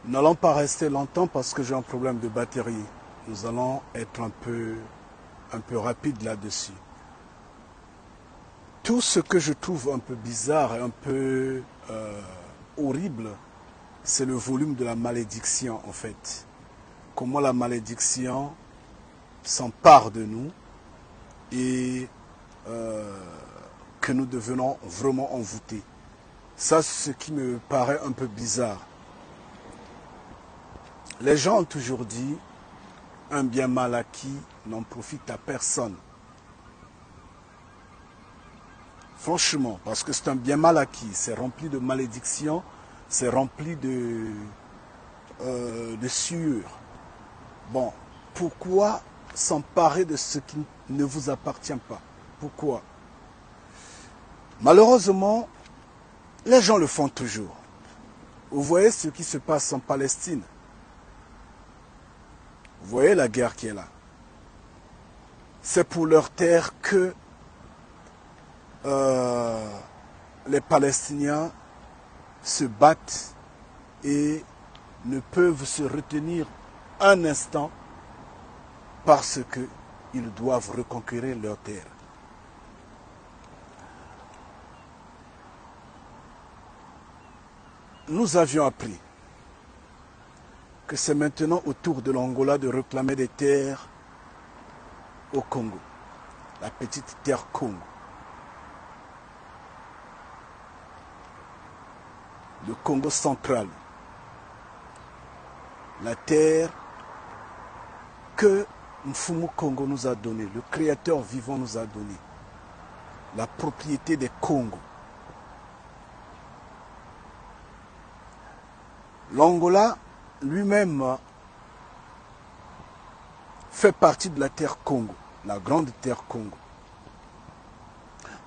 Nous n'allons pas rester longtemps parce que j'ai un problème de batterie. Nous allons être un peu rapide là-dessus. Tout ce que je trouve un peu bizarre et un peu horrible, c'est le volume de la malédiction en fait. Comment la malédiction s'empare de nous et que nous devenons vraiment envoûtés. Ça, c'est ce qui me paraît un peu bizarre. Les gens ont toujours dit, un bien mal acquis n'en profite à personne. Franchement, parce que c'est un bien mal acquis, c'est rempli de malédictions, c'est rempli de sueur. Bon, pourquoi s'emparer de ce qui ne vous appartient pas? Pourquoi? Malheureusement, les gens le font toujours. Vous voyez ce qui se passe en Palestine. Vous voyez la guerre qui est là. C'est pour leur terre que les Palestiniens se battent et ne peuvent se retenir un instant parce qu'ils doivent reconquérir leur terre. Nous avions appris que c'est maintenant au tour de l'Angola de réclamer des terres au Congo, la petite terre Congo. Le Congo central, la terre que Mfumu Congo nous a donnée, le créateur vivant nous a donné, la propriété des Congos. L'Angola lui-même fait partie de la terre Congo, la grande terre Congo.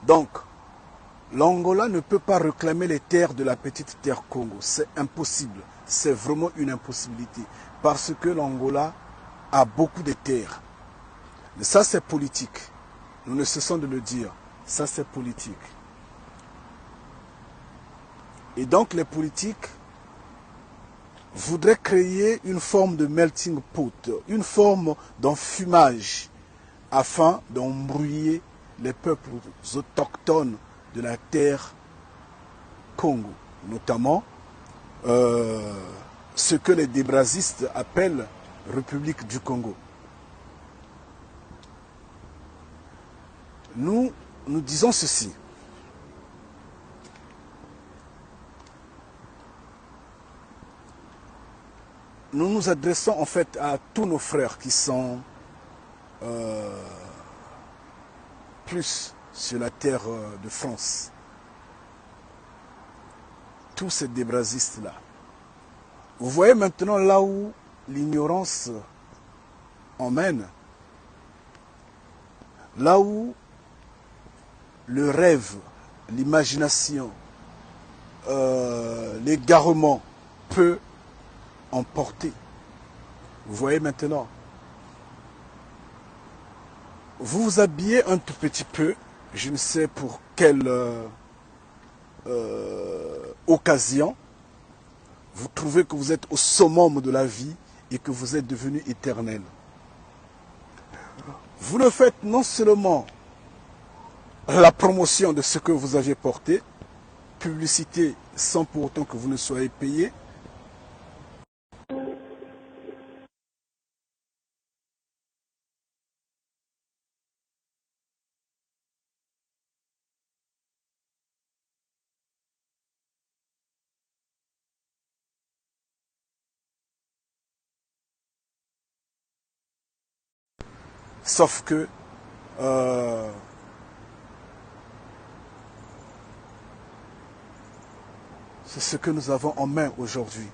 Donc, l'Angola ne peut pas réclamer les terres de la petite terre Congo. C'est impossible. C'est vraiment une impossibilité. Parce que l'Angola a beaucoup de terres. Mais ça, c'est politique. Nous ne cessons de le dire. Ça, c'est politique. Et donc, les politiques voudraient créer une forme de melting pot, une forme d'enfumage, afin d'embrouiller les peuples autochtones de la terre Congo, notamment ce que les débrasistes appellent République du Congo. Nous disons ceci. Nous nous adressons en fait à tous nos frères qui sont plus sur la terre de France. Tous ces débrasistes-là. Vous voyez maintenant là où l'ignorance emmène, là où le rêve, l'imagination, l'égarement peut emporter. Vous voyez maintenant. Vous vous habillez un tout petit peu, je ne sais pour quelle occasion, vous trouvez que vous êtes au summum de la vie et que vous êtes devenu éternel. Vous ne faites non seulement la promotion de ce que vous avez porté, publicité sans pour autant que vous ne soyez payé, sauf que c'est ce que nous avons en main aujourd'hui,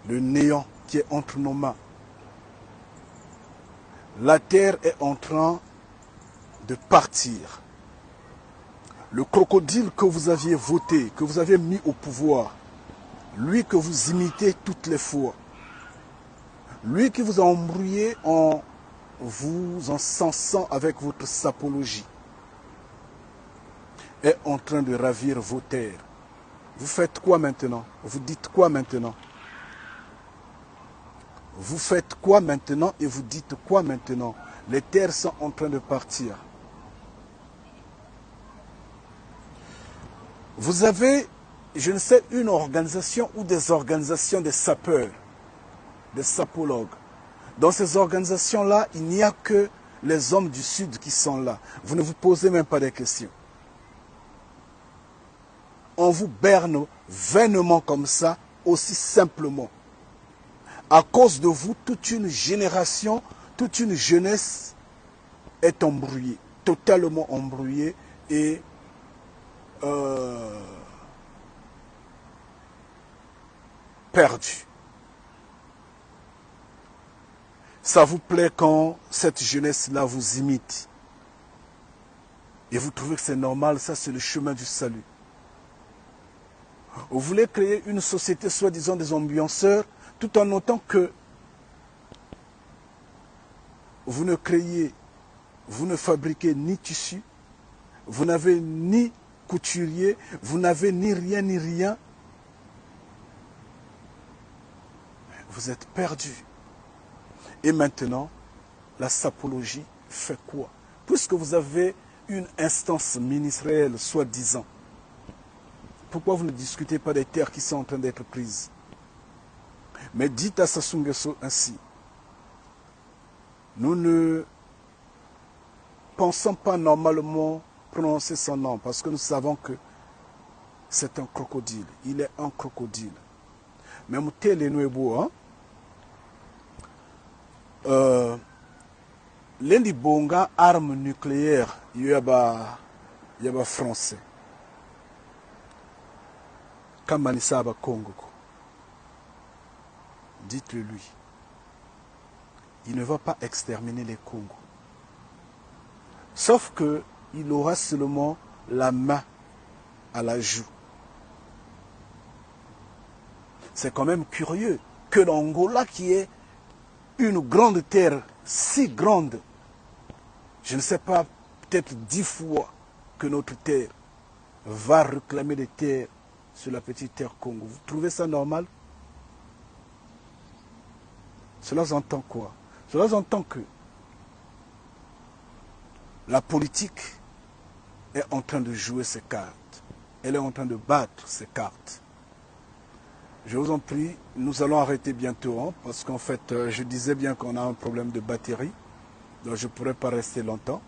le néant qui est entre nos mains. La terre est en train de partir. Le crocodile que vous aviez voté, que vous aviez mis au pouvoir, lui que vous imitez toutes les fois, lui qui vous a embrouillé en vous encensant avec votre sapologie, est en train de ravir vos terres. Vous faites quoi maintenant? Vous dites quoi maintenant? Vous faites quoi maintenant et vous dites quoi maintenant? Les terres sont en train de partir. Vous avez, je ne sais, une organisation ou des organisations des sapeurs, des sapologues. Dans ces organisations-là, il n'y a que les hommes du Sud qui sont là. Vous ne vous posez même pas des questions. On vous berne vainement comme ça, aussi simplement. À cause de vous, toute une génération, toute une jeunesse est embrouillée, totalement embrouillée et perdue. Ça vous plaît quand cette jeunesse-là vous imite. Et vous trouvez que c'est normal, ça c'est le chemin du salut. Vous voulez créer une société soi-disant des ambianceurs, tout en notant que vous ne créez, vous ne fabriquez ni tissu, vous n'avez ni couturier, vous n'avez ni rien. Vous êtes perdu. Et maintenant, la sapologie fait quoi? Puisque vous avez une instance ministérielle, soi-disant, pourquoi vous ne discutez pas des terres qui sont en train d'être prises? Mais dites à Sassou Nguesso ainsi, nous ne pensons pas normalement prononcer son nom, parce que nous savons que c'est un crocodile. Il est un crocodile. Mais Moutele Nouebo, hein? L'un bonga arme nucléaire, il y a français. Kamanisaba Congo. Dites-le lui. Il ne va pas exterminer les Congos. Sauf que il aura seulement la main à la joue. C'est quand même curieux que l'Angola, qui est une grande terre, si grande, je ne sais pas, peut-être 10 fois que notre terre, va réclamer des terres sur la petite terre Congo. Vous trouvez ça normal? Cela entend quoi? Cela entend que la politique est en train de jouer ses cartes. Elle est en train de battre ses cartes. Je vous en prie, nous allons arrêter bientôt, hein, parce qu'en fait, je disais bien qu'on a un problème de batterie, donc je ne pourrais pas rester longtemps.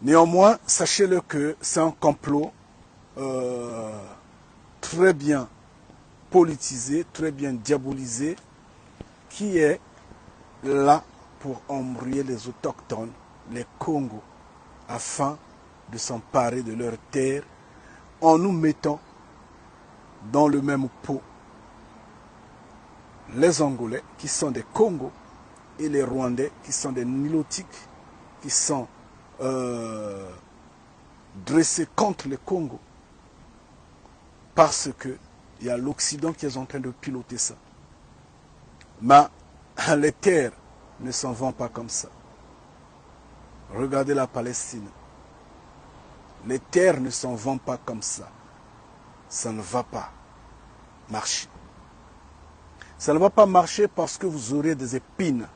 Néanmoins, sachez-le que c'est un complot très bien politisé, très bien diabolisé, qui est là pour embrouiller les autochtones, les Congos, afin de s'emparer de leurs terres en nous mettant dans le même pot les Angolais qui sont des Congos et les Rwandais qui sont des Nilotiques qui sont dressés contre les Congos parce qu'il y a l'Occident qui est en train de piloter ça. Mais les terres ne s'en vont pas comme ça. Regardez la Palestine. Les terres ne s'en vont pas comme ça. Ça ne va pas marcher. Ça ne va pas marcher parce que vous aurez des épines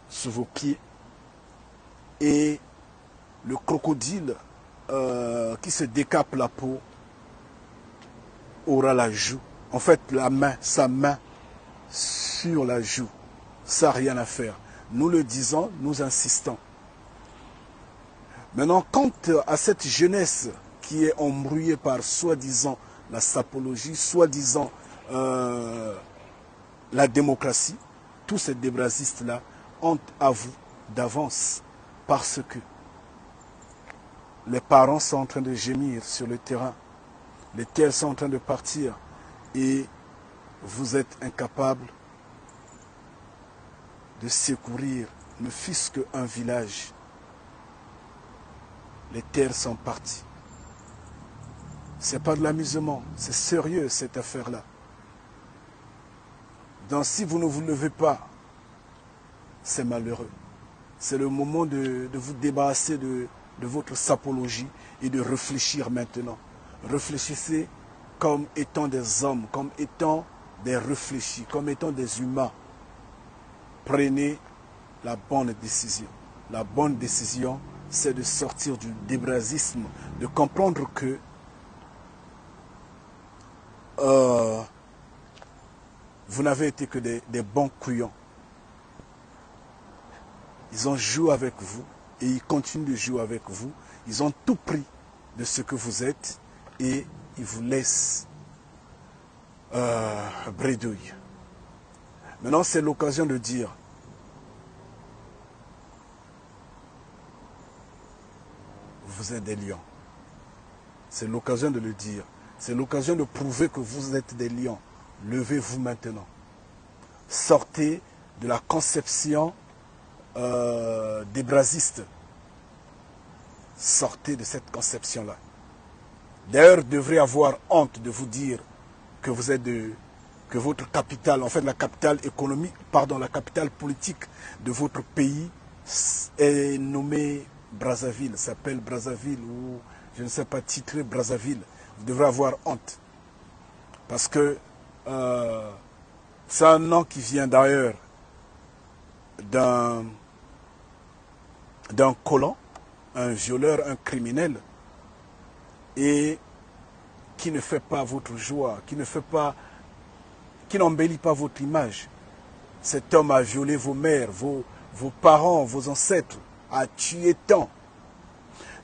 sous vos pieds et le crocodile qui se décape la peau aura la joue. En fait, la main, sa main sur la joue. Ça n'a rien à faire. Nous le disons, nous insistons. Maintenant, quant à cette jeunesse qui est embrouillée par soi-disant la sapologie, soi-disant la démocratie, tous ces débrasistes-là ont à vous d'avance parce que les parents sont en train de gémir sur le terrain, les terres sont en train de partir et vous êtes incapables de secourir ne fût-ce qu'un village. Les terres sont parties. Ce n'est pas de l'amusement, c'est sérieux cette affaire-là. Donc si vous ne vous levez pas, c'est malheureux. C'est le moment de vous débarrasser de votre sapologie et de réfléchir maintenant. Réfléchissez comme étant des hommes, comme étant des réfléchis, comme étant des humains. prenez la bonne décision. La bonne décision, c'est de sortir du débrasisme, de comprendre que vous n'avez été que des bons couillons. Ils ont joué avec vous et ils continuent de jouer avec vous. Ils ont tout pris de ce que vous êtes et ils vous laissent bredouille. Maintenant, c'est l'occasion de dire vous êtes des lions. C'est l'occasion de le dire. C'est l'occasion de prouver que vous êtes des lions. Levez-vous maintenant. Sortez de la conception des brasistes. Sortez de cette conception-là. D'ailleurs, vous devrez avoir honte de vous dire que vous êtes que votre capitale, en fait la capitale économique, pardon, la capitale politique de votre pays est nommée Brazzaville, s'appelle Brazzaville ou je ne sais pas, titré Brazzaville. Vous devrez avoir honte. Parce que c'est un nom qui vient d'ailleurs d'un colon, un violeur, un criminel, et qui ne fait pas votre joie, qui n'embellit pas votre image. Cet homme a violé vos mères, vos parents, vos ancêtres, a tué tant.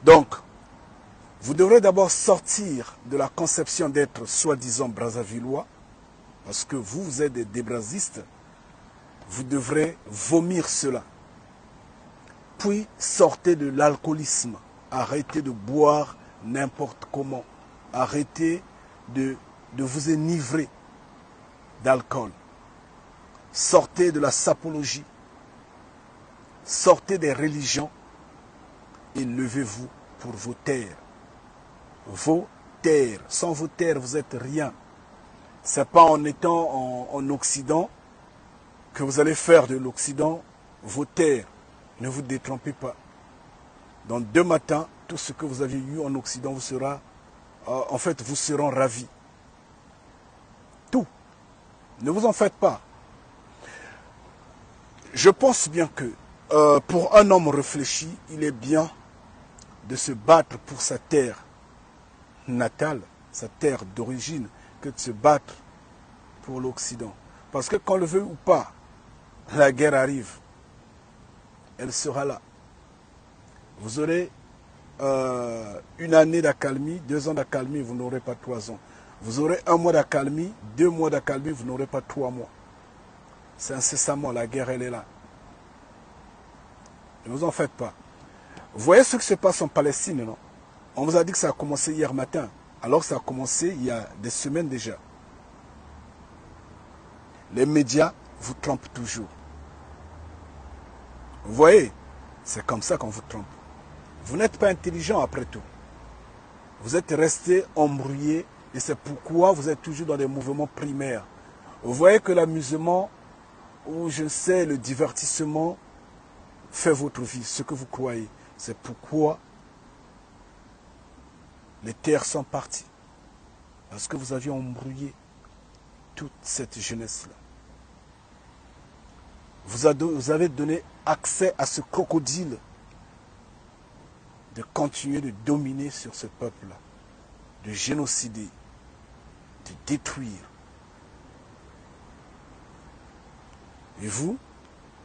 Donc, vous devrez d'abord sortir de la conception d'être soi-disant Brazzavillois, parce que vous êtes des débrasistes. Vous devrez vomir cela. Puis sortez de l'alcoolisme. Arrêtez de boire n'importe comment. Arrêtez de vous enivrer d'alcool. Sortez de la sapologie. Sortez des religions et levez-vous pour vos terres. Vos terres. Sans vos terres, vous n'êtes rien. Ce n'est pas en étant en Occident que vous allez faire de l'Occident vos terres. Ne vous détrompez pas. Dans 2 matins, tout ce que vous avez eu en Occident vous sera, en fait, vous seront ravis. Tout. Ne vous en faites pas. Je pense bien que pour un homme réfléchi, il est bien de se battre pour sa terre natale, sa terre d'origine, que de se battre pour l'Occident. Parce que qu'on le veut ou pas, la guerre arrive. Elle sera là. Vous aurez 1 année d'accalmie, 2 ans d'accalmie, vous n'aurez pas 3 ans. Vous aurez 1 mois d'accalmie, 2 mois d'accalmie, vous n'aurez pas 3 mois. C'est incessamment, la guerre, elle est là. Ne vous en faites pas. Vous voyez ce qui se passe en Palestine, non? On vous a dit que ça a commencé hier matin, alors que ça a commencé il y a des semaines déjà. Les médias vous trompent toujours. Vous voyez, c'est comme ça qu'on vous trompe. Vous n'êtes pas intelligent après tout. Vous êtes resté embrouillé et c'est pourquoi vous êtes toujours dans des mouvements primaires. Vous voyez que l'amusement ou je sais le divertissement fait votre vie, ce que vous croyez. C'est pourquoi les terres sont parties. Parce que vous aviez embrouillé toute cette jeunesse-là. Vous avez donné accès à ce crocodile de continuer de dominer sur ce peuple-là, de génocider, de détruire. Et vous,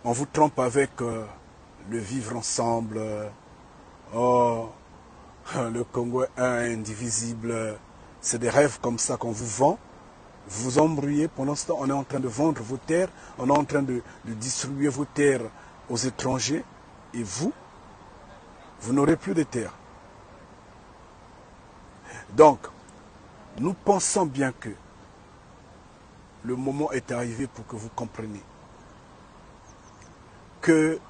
on vous trompe avec le vivre ensemble, le Congo est un, indivisible. C'est des rêves comme ça qu'on vous vend. Vous vous embrouillez. Pendant ce temps, on est en train de vendre vos terres. On est en train de distribuer vos terres aux étrangers. Et vous n'aurez plus de terres. Donc, nous pensons bien que le moment est arrivé pour que vous compreniez que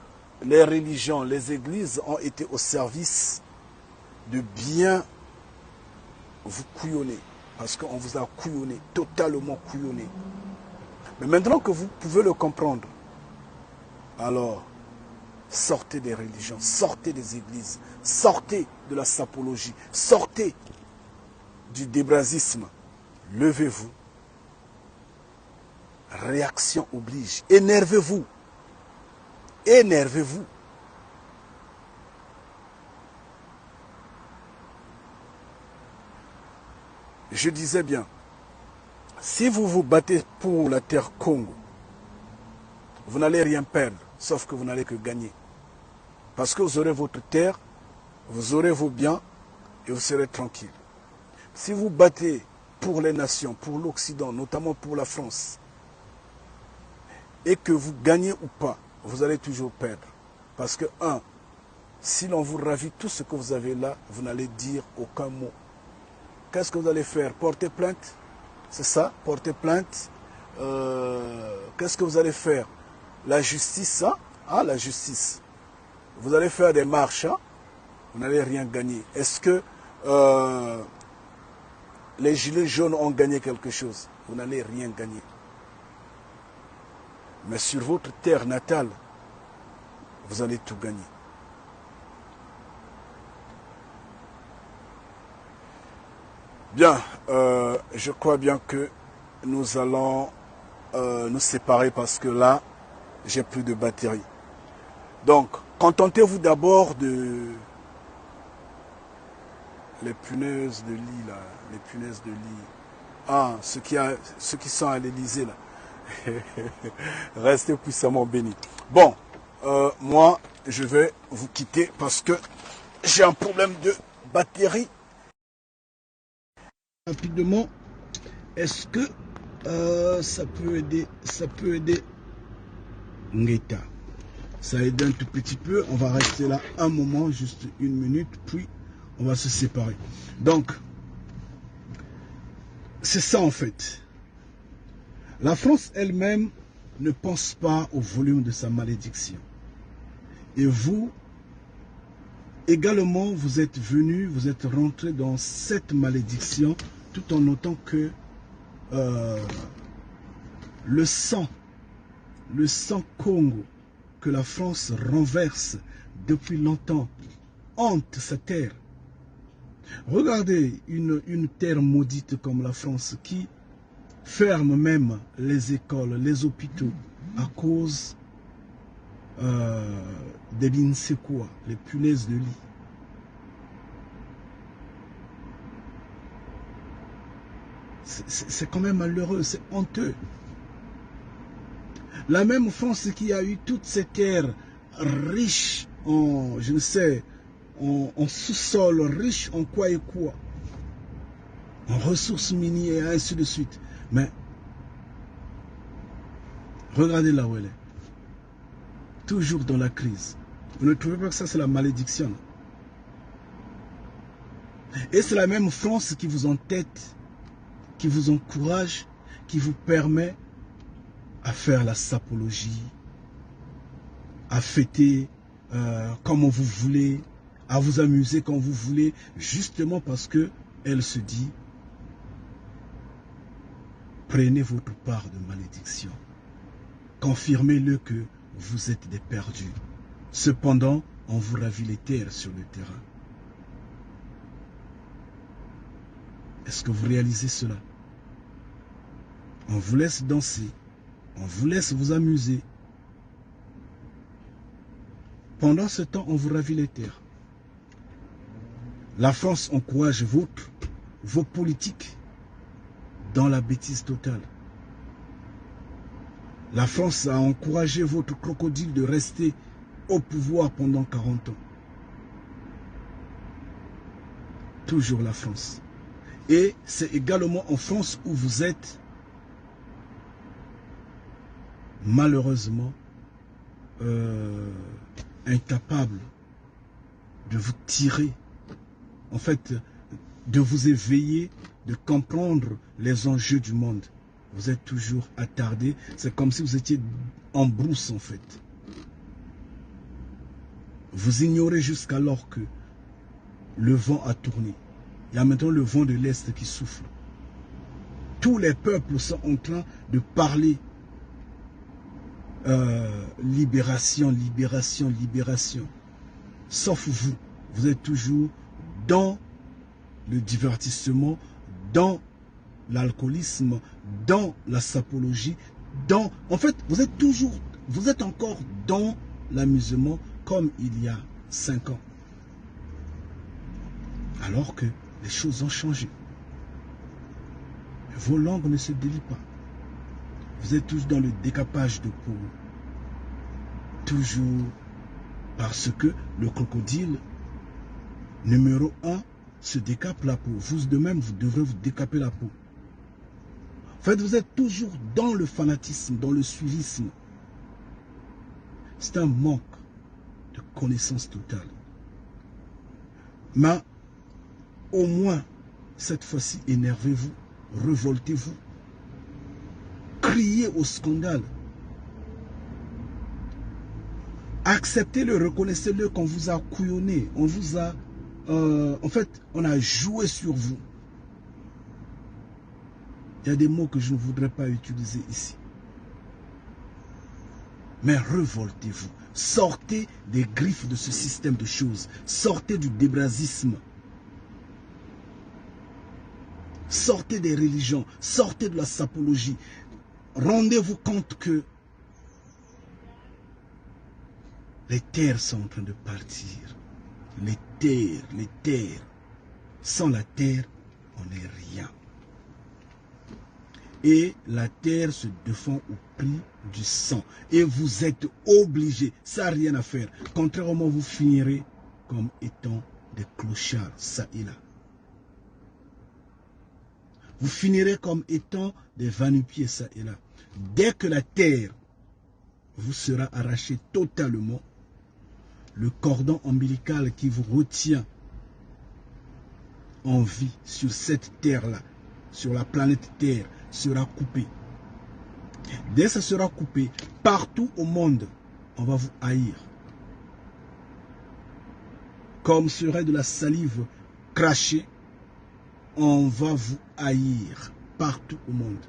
les religions, les églises ont été au service de bien vous couillonner. Parce qu'on vous a couillonné, totalement couillonné. Mais maintenant que vous pouvez le comprendre, alors sortez des religions, sortez des églises, sortez de la sapologie, sortez du débrasisme. Levez-vous. Réaction oblige. Énervez-vous. énervez-vous. Je disais bien, si vous vous battez pour la terre Congo, vous n'allez rien perdre, sauf que vous n'allez que gagner. Parce que vous aurez votre terre, vous aurez vos biens et vous serez tranquille. Si vous battez pour les nations, pour l'Occident, notamment pour la France, et que vous gagnez ou pas, vous allez toujours perdre. Parce que, si l'on vous ravit tout ce que vous avez là, vous n'allez dire aucun mot. Qu'est-ce que vous allez faire? Porter plainte? C'est ça, porter plainte. Qu'est-ce que vous allez faire? La justice, la justice. Vous allez faire des marches, vous n'allez rien gagner. Est-ce que les gilets jaunes ont gagné quelque chose? Vous n'allez rien gagner. Mais sur votre terre natale, vous allez tout gagner. Bien, je crois bien que nous allons nous séparer parce que là, j'ai plus de batterie. Donc, contentez-vous d'abord de les punaises de lit, là, les punaises de lit. Ceux qui sont à l'Élysée, là. Restez puissamment bénis. Bon, moi, je vais vous quitter parce que j'ai un problème de batterie. Rapidement, est-ce que ça peut aider Ngeta? Ça aide un tout petit peu. On va rester là un moment, juste une minute, puis on va se séparer. Donc, c'est ça en fait. La France elle-même ne pense pas au volume de sa malédiction. Et vous, également, vous êtes venu, vous êtes rentré dans cette malédiction tout en notant que le sang Congo que la France renverse depuis longtemps hante sa terre. Regardez une terre maudite comme la France qui ferme même les écoles, les hôpitaux à cause des binsekwa, les punaises de lit. C'est quand même malheureux, c'est honteux. La même France qui a eu toutes ces terres riches en, je ne sais, en sous-sol, riches en quoi et quoi, en ressources minières et ainsi de suite. Mais, regardez là où elle est. Toujours dans la crise. Vous ne trouvez pas que ça c'est la malédiction? Et c'est la même France qui vous entête, qui vous encourage, qui vous permet à faire la sapologie, à fêter comme vous voulez, à vous amuser comme vous voulez, justement parce que elle se dit, prenez votre part de malédiction, confirmez-le que vous êtes des perdus. Cependant, on vous ravit les terres sur le terrain. Est-ce que vous réalisez cela? On vous laisse danser. On vous laisse vous amuser. Pendant ce temps, on vous ravit les terres. La France encourage vos politiques dans la bêtise totale. La France a encouragé votre crocodile de rester au pouvoir pendant 40 ans. Toujours la France. Et c'est également en France où vous êtes malheureusement incapable de vous tirer, en fait, de vous éveiller, de comprendre les enjeux du monde. Vous êtes toujours attardé. C'est comme si vous étiez en brousse, en fait. Vous ignorez jusqu'alors que le vent a tourné. Il y a maintenant le vent de l'Est qui souffle. Tous les peuples sont en train de parler libération, libération, libération. Sauf vous. Vous êtes toujours dans le divertissement, dans l'alcoolisme, dans la sapologie, en fait, vous êtes encore dans l'amusement comme il y a 5 ans. Alors que les choses ont changé. Vos langues ne se délient pas. Vous êtes tous dans le décapage de peau. Toujours parce que le crocodile numéro 1 se décape la peau. Vous de même, vous devrez vous décaper la peau. En fait, vous êtes toujours dans le fanatisme, dans le suivisme. C'est un manque de connaissance totale. Mais au moins, cette fois-ci, énervez-vous, révoltez-vous, criez au scandale. Acceptez-le, reconnaissez-le qu'on vous a couillonné, on vous a... en fait, on a joué sur vous. Il y a des mots que je ne voudrais pas utiliser ici. Mais révoltez-vous. Sortez des griffes de ce système de choses. Sortez du débrasisme. Sortez des religions. Sortez de la sapologie. Rendez-vous compte que les terres sont en train de partir. Les terres. Sans la terre, on n'est rien. Et la terre se défend au prix du sang. Et vous êtes obligés, ça n'a rien à faire. Contrairement, vous finirez comme étant des clochards, ça et là. Vous finirez comme étant des va-nu-pieds, ça et là. Dès que la terre vous sera arrachée totalement, le cordon ombilical qui vous retient en vie sur cette terre-là, sur la planète Terre, sera coupé. Dès que ça sera coupé, partout au monde, on va vous haïr. Comme serait de la salive crachée, on va vous haïr partout au monde.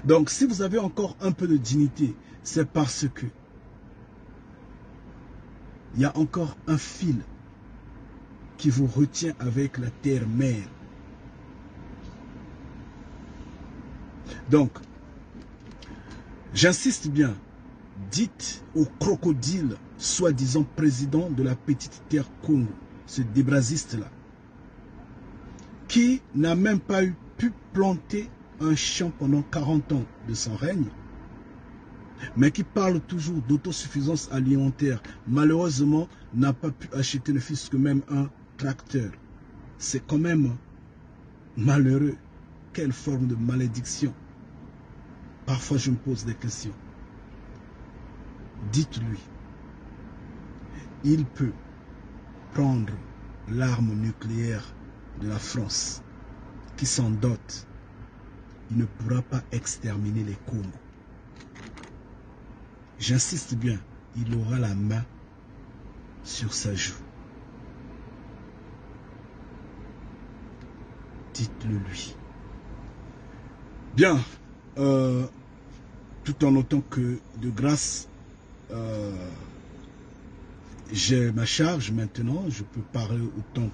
Donc, si vous avez encore un peu de dignité, c'est parce que il y a encore un fil qui vous retient avec la terre-mère. Donc, j'insiste bien, dites au crocodile, soi-disant président de la petite terre Congo, ce débrasiste-là, qui n'a même pas pu planter un champ pendant 40 ans de son règne, mais qui parle toujours d'autosuffisance alimentaire, malheureusement n'a pas pu acheter ne fût-ce que même un tracteur. C'est quand même malheureux. Quelle forme de malédiction. Parfois je me pose des questions. Dites-lui, il peut prendre l'arme nucléaire de la France qui s'en dote. Il ne pourra pas exterminer les Congos. J'insiste bien, il aura la main sur sa joue. Dites-le lui. Bien, tout en notant que de grâce, j'ai ma charge maintenant, je peux parler autant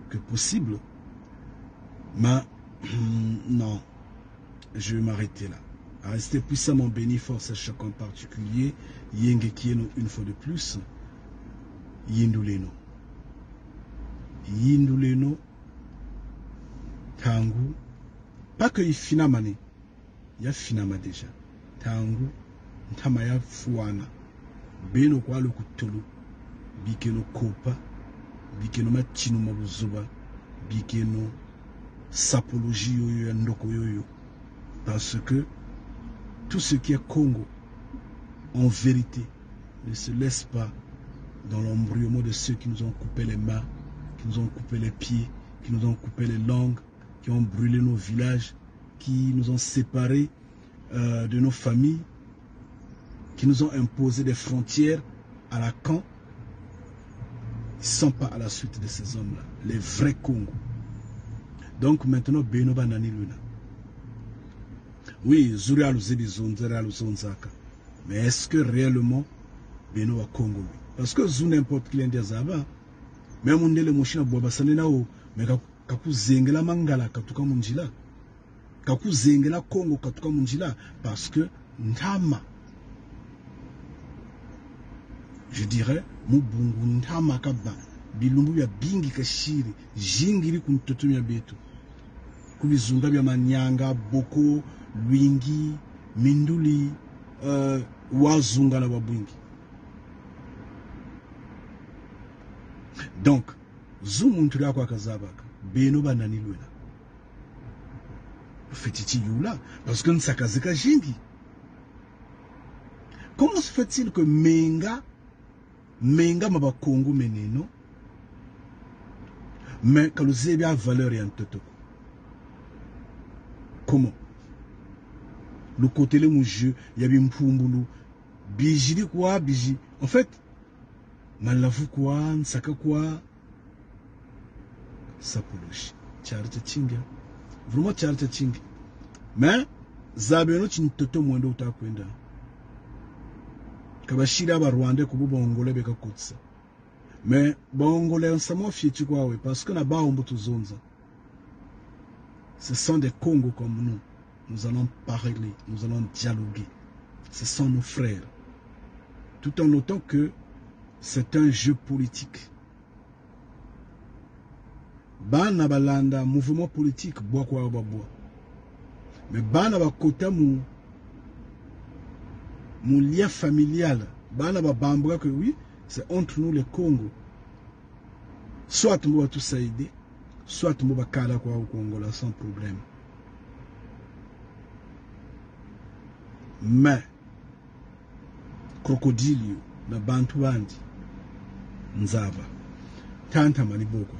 que possible, mais non, je vais m'arrêter là. Restez puissamment béni, force à chacun particulier, Yengekieno une fois de plus, Yinduleno. Yinduleno, Tangu, pas que il finamane, il y a finama déjà. Tangu, Ntamaya Fuana, Beno kwa le kutulu, Bikeno Kopa, Bikeno Machino Mabuzuba, Bikeno Sapologie Yoyo Ndoko Yoyo. Parce que tout ce qui est Congo, en vérité, ne se laisse pas dans l'embryomo de ceux qui nous ont coupé les mains, qui nous ont coupé les pieds, qui nous ont coupé les langues, qui ont brûlé nos villages, qui nous ont séparés de nos familles, qui nous ont imposé des frontières à la camp. Ils ne sont pas à la suite de ces hommes-là, les vrais Congos. Donc maintenant, Beno Banani Luna. Oui, Zouria Zonzaka. Mais est-ce que réellement Beno a Congo? Parce que Zou n'importe qui l'Indien Zaba, même on est le mouchina Bobasanenao, mais Kaku Zengela Mangala, Katuka Munjila. Kaku Zengela Congo, Katuka Munjila. Parce que Ntama je dirais mubungu ntama kaba bilumbu ya bingi kashiri jingiri kumtotomya betu kubizunga bya manyanga boko lwingi minduli wazunga na babwingi. Donc zumuntu lya kwa kazabaka beno bananilwela fetichi yula parce que nsakazeka jingi. Comment se fait-il que menga maba Congo meneno mais que le a valeur et un toto? Comment? Le côté le jeu, il y a bien pumbulu, bijili quoi, biji. En fait, malavu quoi, nsaka quoi, sapoloshi. Charite chinga. Vraiment charite chinga. Mais, zabeno chintoto mwendo utakwenda. Kabashira ba Rwanda kubu bongole beka kutsa. Mais bongole nsamo fieti kwawe parce que na ba ombutu zonza. Ce sont des Congos comme nous. Nous allons parler, nous allons dialoguer. Ce sont nos frères. Tout en notant que c'est un jeu politique. Bana balanda mouvement politique bois quoi bois. Mais bana ba kota mon lien familial. Bana ba bambra que oui, c'est entre nous les Congos. Soit nous va tout ça aider, soit nous va kala quoi au Congo là sans problème. Mais crocodile na bantu bandi nzaba tanta maliboko